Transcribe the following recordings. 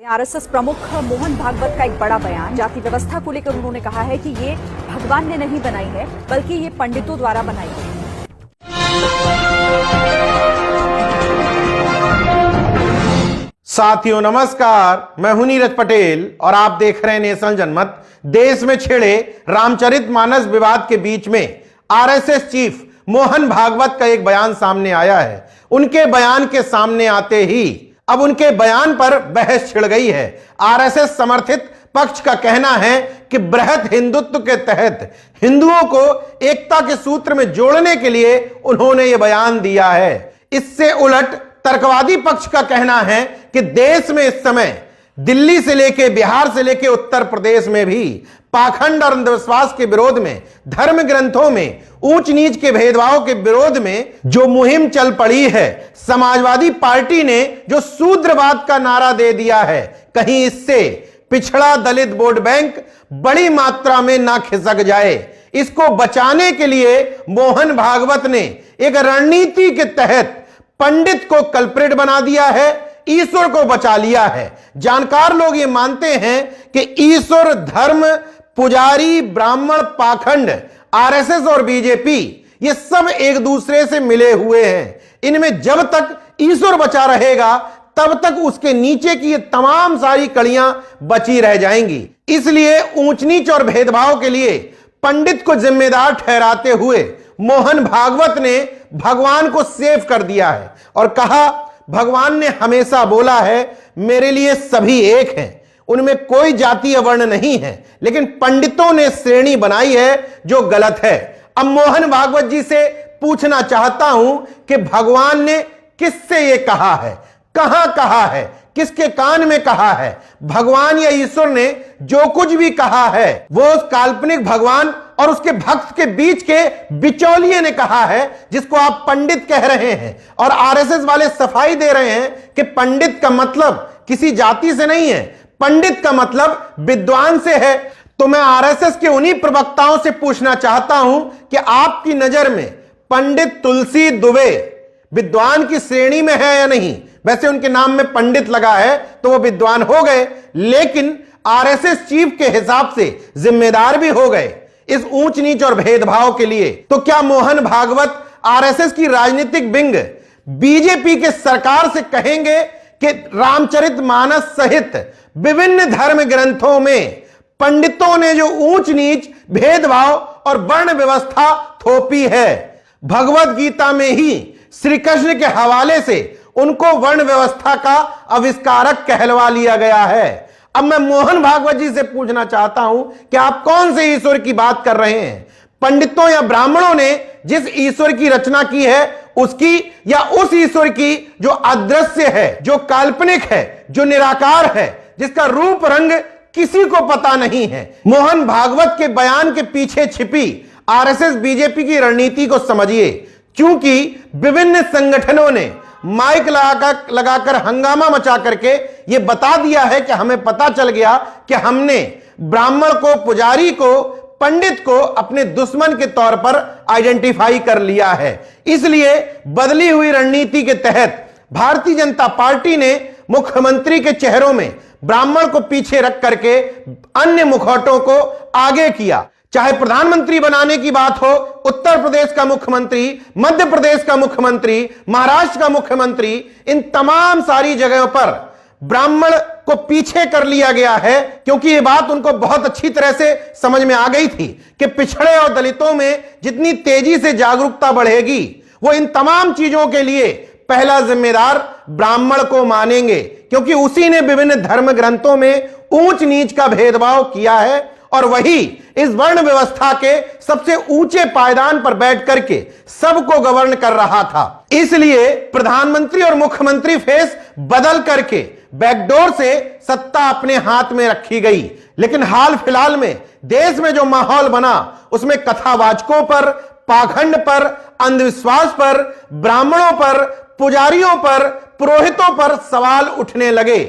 RSS प्रमुख मोहन भागवत का एक बड़ा बयान, जाति व्यवस्था को लेकर उन्होंने कहा है कि ये भगवान ने नहीं बनाई है बल्कि ये पंडितों द्वारा बनाई गई है। साथियों नमस्कार, मैं हूं नीरज पटेल और आप देख रहे हैं नेशनल जनमत। देश में छिड़े रामचरितमानस विवाद के बीच में आरएसएस चीफ मोहन भागवत का एक बयान सामने आया है। उनके बयान के सामने आते ही अब उनके बयान पर बहस छिड़ गई है। आरएसएस समर्थित पक्ष का कहना है कि बृहत हिंदुत्व के तहत हिंदुओं को एकता के सूत्र में जोड़ने के लिए उन्होंने यह बयान दिया है। इससे उलट तर्कवादी पक्ष का कहना है कि देश में इस समय दिल्ली से लेके बिहार से लेके उत्तर प्रदेश में भी पाखंड और अंधविश्वास के विरोध में, धर्म ग्रंथों में ऊंच नीच के भेदभाव के विरोध में जो मुहिम चल पड़ी है, समाजवादी पार्टी ने जो शूद्रवाद का नारा दे दिया है, कहीं इससे पिछड़ा दलित वोट बैंक बड़ी मात्रा में ना खिसक जाए। इसको बचाने के लिए मोहन भागवत ने एक रणनीति के तहत पंडित को कल्प्रिट बना दिया है, ईश्वर को बचा लिया है। जानकार लोग ये मानते हैं कि ईश्वर, धर्म, पुजारी, ब्राह्मण, पाखंड, आरएसएस और बीजेपी ये सब एक दूसरे से मिले हुए हैं। इनमें जब तक ईश्वर बचा रहेगा तब तक उसके नीचे की ये तमाम सारी कड़ियां बची रह जाएंगी। इसलिए ऊंच नीच और भेदभाव के लिए पंडित को जिम्मेदार ठहराते हुए मोहन भागवत ने भगवान को सेव कर दिया है और कहा, भगवान ने हमेशा बोला है मेरे लिए सभी एक हैं, उनमें कोई जातीय वर्ण नहीं है, लेकिन पंडितों ने श्रेणी बनाई है जो गलत है। अब मोहन भागवत जी से पूछना चाहता हूं कि भगवान ने किससे ये कहा है, कहां कहा है, किसके कान में कहा है? भगवान या ईश्वर ने जो कुछ भी कहा है वो उस काल्पनिक भगवान और उसके भक्त के बीच के बिचौलिए ने कहा है, जिसको आप पंडित कह रहे हैं। और आरएसएस वाले सफाई दे रहे हैं कि पंडित का मतलब किसी जाति से नहीं है, पंडित का मतलब विद्वान से है। तो मैं आरएसएस के उन्हीं प्रवक्ताओं से पूछना चाहता हूं कि आपकी नजर में पंडित तुलसी दुबे विद्वान की श्रेणी में है या नहीं? वैसे उनके नाम में पंडित लगा है तो वो विद्वान हो गए, लेकिन आरएसएस चीफ के हिसाब से जिम्मेदार भी हो गए इस ऊंच नीच और भेदभाव के लिए। तो क्या मोहन भागवत आरएसएस की राजनीतिक विंग बीजेपी के सरकार से कहेंगे कि रामचरितमानस सहित विभिन्न धर्म ग्रंथों में पंडितों ने जो ऊंच नीच, भेदभाव और वर्ण व्यवस्था थोपी है, भगवत गीता में ही श्री कृष्ण के हवाले से उनको वर्ण व्यवस्था का आविष्कारक कहलवा लिया गया है। अब मैं मोहन भागवत जी से पूछना चाहता हूं कि आप कौन से ईश्वर की बात कर रहे हैं? पंडितों या ब्राह्मणों ने जिस ईश्वर की रचना की है उसकी, या उस ईश्वर की जो अदृश्य है, जो काल्पनिक है, जो निराकार है, जिसका रूप रंग किसी को पता नहीं है? मोहन भागवत के बयान के पीछे छिपी आरएसएस बीजेपी की रणनीति को समझिए। क्योंकि विभिन्न संगठनों ने माइक लगाकर हंगामा मचा करके यह बता दिया है कि हमें पता चल गया कि हमने ब्राह्मण को, पुजारी को, पंडित को अपने दुश्मन के तौर पर आइडेंटिफाई कर लिया है। इसलिए बदली हुई रणनीति के तहत भारतीय जनता पार्टी ने मुख्यमंत्री के चेहरों में ब्राह्मण को पीछे रख करके अन्य मुखौटों को आगे किया। चाहे प्रधानमंत्री बनाने की बात हो, उत्तर प्रदेश का मुख्यमंत्री, मध्य प्रदेश का मुख्यमंत्री, महाराष्ट्र का मुख्यमंत्री, इन तमाम सारी जगहों पर ब्राह्मण को पीछे कर लिया गया है। क्योंकि यह बात उनको बहुत अच्छी तरह से समझ में आ गई थी कि पिछड़े और दलितों में जितनी तेजी से जागरूकता बढ़ेगी, वो इन तमाम चीजों के लिए पहला जिम्मेदार ब्राह्मण को मानेंगे, क्योंकि उसी ने विभिन्न धर्म ग्रंथों में ऊंच नीच का भेदभाव किया है और वही इस वर्ण व्यवस्था के सबसे ऊंचे पायदान पर बैठ करके सबको गवर्न कर रहा था। इसलिए प्रधानमंत्री और मुख्यमंत्री फेस बदल करके बैकडोर से सत्ता अपने हाथ में रखी गई। लेकिन हाल फिलहाल में देश में जो माहौल बना उसमें कथावाचकों पर, पाखंड पर, अंधविश्वास पर, ब्राह्मणों पर, पुजारियों पर, पुरोहितों पर सवाल उठने लगे।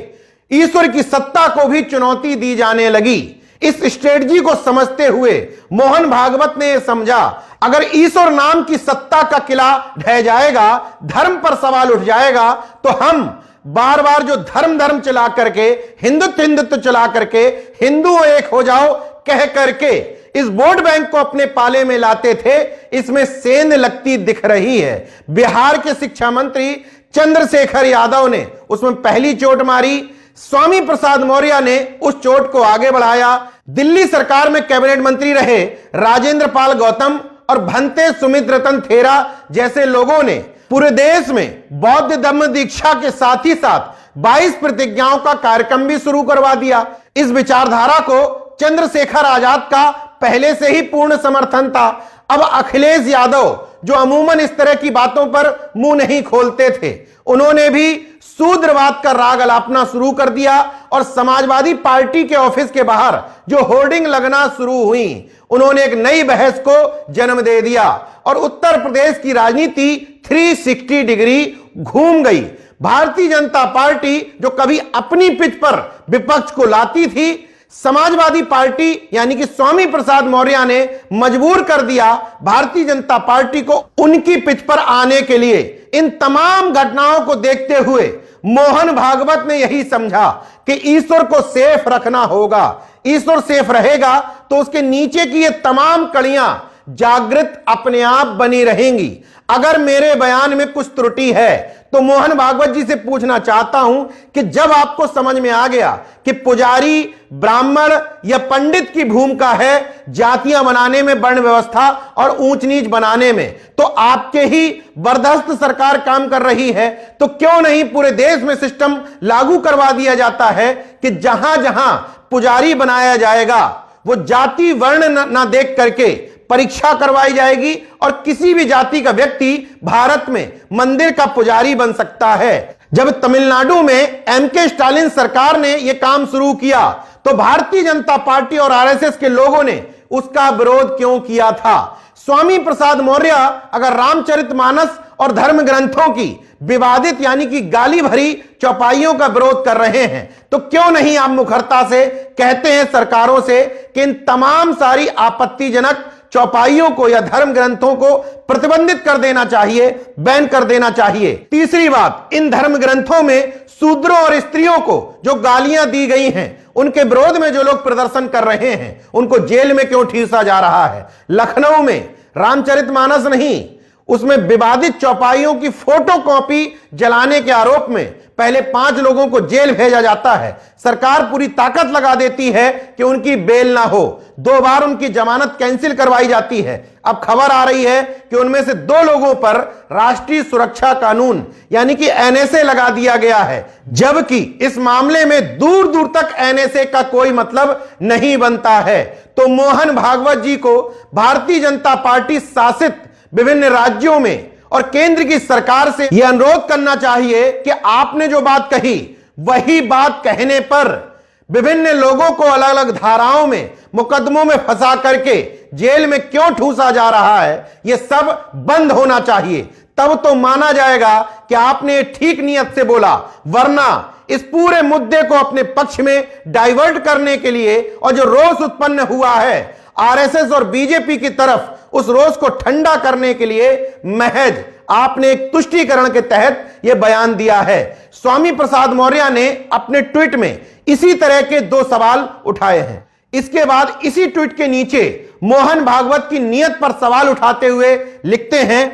ईश्वर की सत्ता को भी चुनौती दी जाने लगी। इस स्ट्रेटजी को समझते हुए मोहन भागवत ने समझा, अगर ईश्वर नाम की सत्ता का किला ढह जाएगा, धर्म पर सवाल उठ जाएगा, तो हम बार बार जो धर्म चला करके, हिंदुत्व चला करके, हिंदू एक हो जाओ कह करके इस वोट बैंक को अपने पाले में लाते थे, इसमें सेंध लगती दिख रही है। बिहार के शिक्षा मंत्री चंद्रशेखर यादव ने उसमें पहली चोट मारी, स्वामी प्रसाद मौर्य ने उस चोट को आगे बढ़ाया। दिल्ली सरकार में कैबिनेट मंत्री रहे राजेंद्र पाल गौतम और भंते सुमित रतन थेरा जैसे लोगों ने पूरे देश में बौद्ध धम्म दीक्षा के साथ ही साथ 22 प्रतिज्ञाओं का कार्यक्रम भी शुरू करवा दिया। इस विचारधारा को चंद्रशेखर आजाद का पहले से ही पूर्ण समर्थन था। अब अखिलेश यादव जो अमूमन इस तरह की बातों पर मुंह नहीं खोलते थे, उन्होंने भी शूद्रवाद का राग अलापना शुरू कर दिया और समाजवादी पार्टी के ऑफिस के बाहर जो होर्डिंग लगना शुरू हुई, उन्होंने एक नई बहस को जन्म दे दिया और उत्तर प्रदेश की राजनीति 360 डिग्री घूम गई। भारतीय जनता पार्टी जो कभी अपनी पिच पर विपक्ष को लाती थी, समाजवादी पार्टी यानी कि स्वामी प्रसाद मौर्य ने मजबूर कर दिया भारतीय जनता पार्टी को उनकी पिच पर आने के लिए। इन तमाम घटनाओं को देखते हुए मोहन भागवत ने यही समझा कि ईश्वर को सेफ रखना होगा। ईश्वर सेफ रहेगा तो उसके नीचे की ये तमाम कड़ियां जागृत अपने आप बनी रहेंगी। अगर मेरे बयान में कुछ त्रुटि है तो मोहन भागवत जी से पूछना चाहता हूं कि जब आपको समझ में आ गया कि पुजारी, ब्राह्मण या पंडित की भूमिका है जातियां बनाने में, वर्ण व्यवस्था और ऊंच नीच बनाने में, तो आपके ही बर्दाश्त सरकार काम कर रही है, तो क्यों नहीं पूरे देश में सिस्टम लागू करवा दिया जाता है कि जहां जहां पुजारी बनाया जाएगा वो जाति वर्ण ना देख करके परीक्षा करवाई जाएगी और किसी भी जाति का व्यक्ति भारत में मंदिर का पुजारी बन सकता है। जब तमिलनाडु में एमके स्टालिन सरकार ने यह काम शुरू किया तो भारतीय जनता पार्टी और आरएसएस के लोगों ने उसका विरोध क्यों किया था? स्वामी प्रसाद मौर्य अगर रामचरितमानस और धर्म ग्रंथों की विवादित यानी कि गाली भरी चौपाइयों का विरोध कर रहे हैं, तो क्यों नहीं आप मुखरता से कहते हैं सरकारों से कि इन तमाम सारी आपत्तिजनक चौपाइयों को या धर्म ग्रंथों को प्रतिबंधित कर देना चाहिए, बैन कर देना चाहिए। तीसरी बात, इन धर्म ग्रंथों में शूद्रों और स्त्रियों को जो गालियां दी गई हैं, उनके विरोध में जो लोग प्रदर्शन कर रहे हैं, उनको जेल में क्यों ठूसा जा रहा है? लखनऊ में रामचरितमानस नहीं, उसमें विवादित चौपाइयों की फोटो कॉपी जलाने के आरोप में पहले 5 लोगों को जेल भेजा जाता है। सरकार पूरी ताकत लगा देती है कि उनकी बेल ना हो। 2 बार उनकी जमानत कैंसिल करवाई जाती है। अब खबर आ रही है कि उनमें से 2 लोगों पर राष्ट्रीय सुरक्षा कानून यानी कि एनएसए लगा दिया गया है, जबकि इस मामले में दूर दूर तक एनएसए का कोई मतलब नहीं बनता है। तो मोहन भागवत जी को भारतीय जनता पार्टी शासित विभिन्न राज्यों में और केंद्र की सरकार से यह अनुरोध करना चाहिए कि आपने जो बात कही वही बात कहने पर विभिन्न लोगों को अलग अलग धाराओं में, मुकदमों में फंसा करके जेल में क्यों ठूसा जा रहा है, यह सब बंद होना चाहिए। तब तो माना जाएगा कि आपने ठीक नियत से बोला, वरना इस पूरे मुद्दे को अपने पक्ष में डाइवर्ट करने के लिए और जो रोष उत्पन्न हुआ है आरएसएस और बीजेपी की तरफ, उस रोष को ठंडा करने के लिए महज आपने एक तुष्टीकरण के तहत यह बयान दिया है। स्वामी प्रसाद मौर्य ने अपने ट्वीट में इसी तरह के 2 सवाल उठाए हैं। इसके बाद इसी ट्वीट के नीचे मोहन भागवत की नियत पर सवाल उठाते हुए लिखते हैं,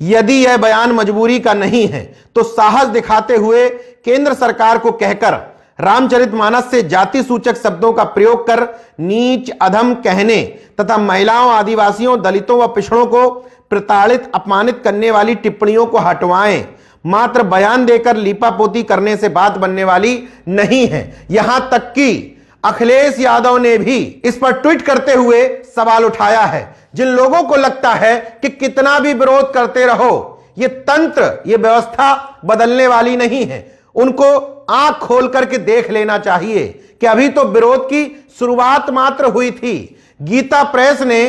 यदि यह बयान मजबूरी का नहीं है तो साहस दिखाते हुए केंद्र सरकार को कहकर रामचरितमानस से जाति सूचक शब्दों का प्रयोग कर नीच, अधम कहने तथा महिलाओं, आदिवासियों, दलितों व पिछड़ों को प्रताड़ित, अपमानित करने वाली टिप्पणियों को हटवाएं। मात्र बयान देकर लीपापोती करने से बात बनने वाली नहीं है। यहां तक कि अखिलेश यादव ने भी इस पर ट्वीट करते हुए सवाल उठाया है। जिन लोगों को लगता है कि कितना भी विरोध करते रहो, ये तंत्र, ये व्यवस्था बदलने वाली नहीं है, उनको आंख खोल करके देख लेना चाहिए कि अभी तो विरोध की शुरुआत मात्र हुई थी। गीता प्रेस ने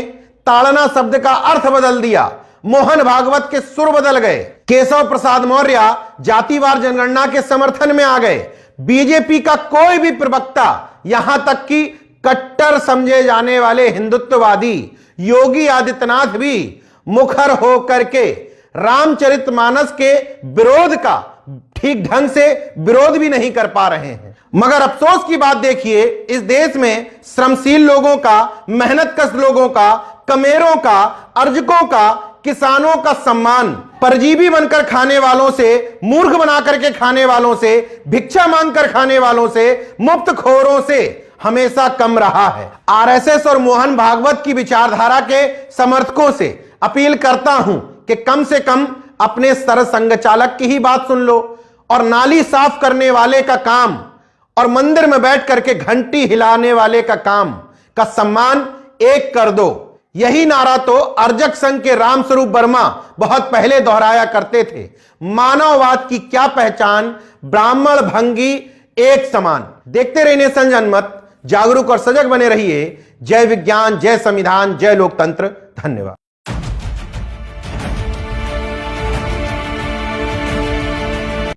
ताड़ना शब्द का अर्थ बदल दिया, मोहन भागवत के सुर बदल गए, केशव प्रसाद मौर्य जातिवार जनगणना के समर्थन में आ गए। बीजेपी का कोई भी प्रवक्ता, यहां तक कि कट्टर समझे जाने वाले हिंदुत्ववादी योगी आदित्यनाथ भी मुखर होकर के रामचरितमानस के विरोध का ठीक ढंग से विरोध भी नहीं कर पा रहे हैं। मगर अफसोस की बात देखिए, इस देश में श्रमशील लोगों का, मेहनतकश लोगों का, कमेरों का, अर्जकों का, किसानों का सम्मान परजीवी बनकर खाने वालों से, मूर्ख बना करके खाने वालों से, भिक्षा मांगकर खाने वालों से, मुफ्तखोरों से हमेशा कम रहा है। आरएसएस और मोहन भागवत की विचारधारा के समर्थकों से अपील करता हूं कि कम से कम अपने सरसंघ चालक की ही बात सुन लो और नाली साफ करने वाले का काम और मंदिर में बैठ करके घंटी हिलाने वाले का काम का सम्मान एक कर दो। यही नारा तो अर्जक संघ के रामस्वरूप वर्मा बहुत पहले दोहराया करते थे। मानववाद की क्या पहचान, ब्राह्मण भंगी एक समान। देखते रहिए नेशन जनमत, जागरूक और सजग बने रहिए। जय विज्ञान, जय संविधान, जय लोकतंत्र। धन्यवाद।